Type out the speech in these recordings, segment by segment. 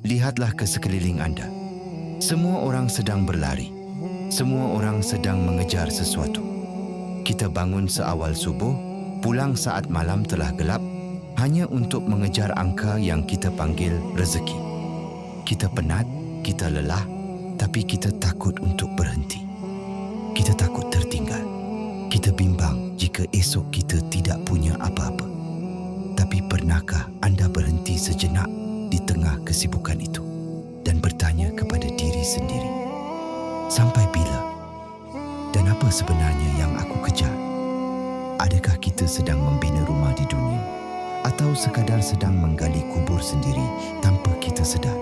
lihatlah ke sekeliling anda. Semua orang sedang berlari. Semua orang sedang mengejar sesuatu. Kita bangun seawal subuh, pulang saat malam telah gelap, hanya untuk mengejar angka yang kita panggil rezeki. Kita penat, kita lelah, tapi kita takut untuk berhenti. Kita takut tertinggal. Kita bimbang jika esok kita tidak punya apa-apa. Tapi pernahkah anda berhenti sejenak di tengah kesibukan itu dan bertanya kepada diri sendiri, sampai bila dan apa sebenarnya yang aku kejar? Adakah kita sedang membina rumah di dunia atau sekadar sedang menggali kubur sendiri tanpa kita sedar?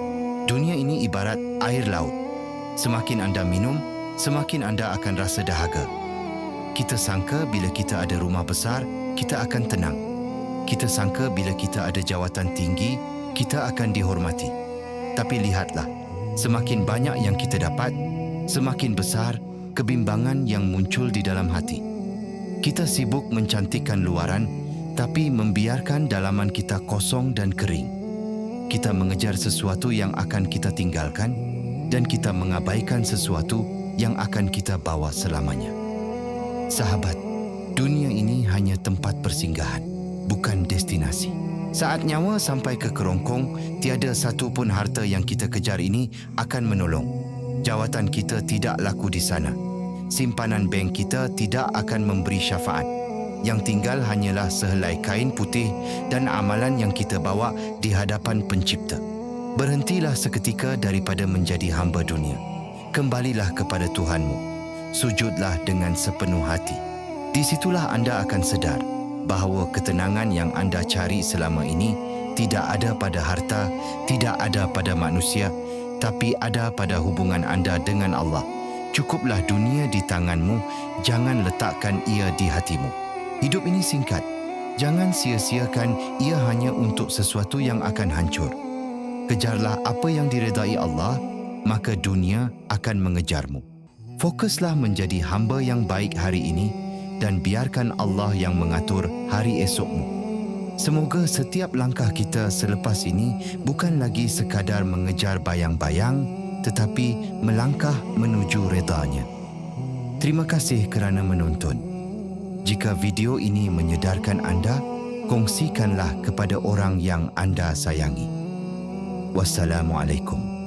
Dunia ini ibarat air laut. Semakin anda minum, semakin anda akan rasa dahaga. Kita sangka bila kita ada rumah besar, kita akan tenang. Kita sangka bila kita ada jawatan tinggi, kita akan dihormati. Tapi lihatlah, semakin banyak yang kita dapat, semakin besar kebimbangan yang muncul di dalam hati. Kita sibuk mencantikkan luaran, tapi membiarkan dalaman kita kosong dan kering. Kita mengejar sesuatu yang akan kita tinggalkan, dan kita mengabaikan sesuatu yang akan kita bawa selamanya. Sahabat, dunia ini hanya tempat persinggahan, bukan destinasi. Saat nyawa sampai ke kerongkong, tiada satu pun harta yang kita kejar ini akan menolong. Jawatan kita tidak laku di sana. Simpanan bank kita tidak akan memberi syafaat. Yang tinggal hanyalah sehelai kain putih dan amalan yang kita bawa di hadapan Pencipta. Berhentilah seketika daripada menjadi hamba dunia. Kembalilah kepada Tuhanmu. Sujudlah dengan sepenuh hati. Di situlah anda akan sedar bahawa ketenangan yang anda cari selama ini tidak ada pada harta, tidak ada pada manusia, tapi ada pada hubungan anda dengan Allah. Cukuplah dunia di tanganmu, jangan letakkan ia di hatimu. Hidup ini singkat. Jangan sia-siakan ia hanya untuk sesuatu yang akan hancur. Kejarlah apa yang diredai Allah, maka dunia akan mengejarmu. Fokuslah menjadi hamba yang baik hari ini dan biarkan Allah yang mengatur hari esokmu. Semoga setiap langkah kita selepas ini bukan lagi sekadar mengejar bayang-bayang, tetapi melangkah menuju redanya. Terima kasih kerana menonton. Jika video ini menyedarkan anda, kongsikanlah kepada orang yang anda sayangi. Wassalamualaikum.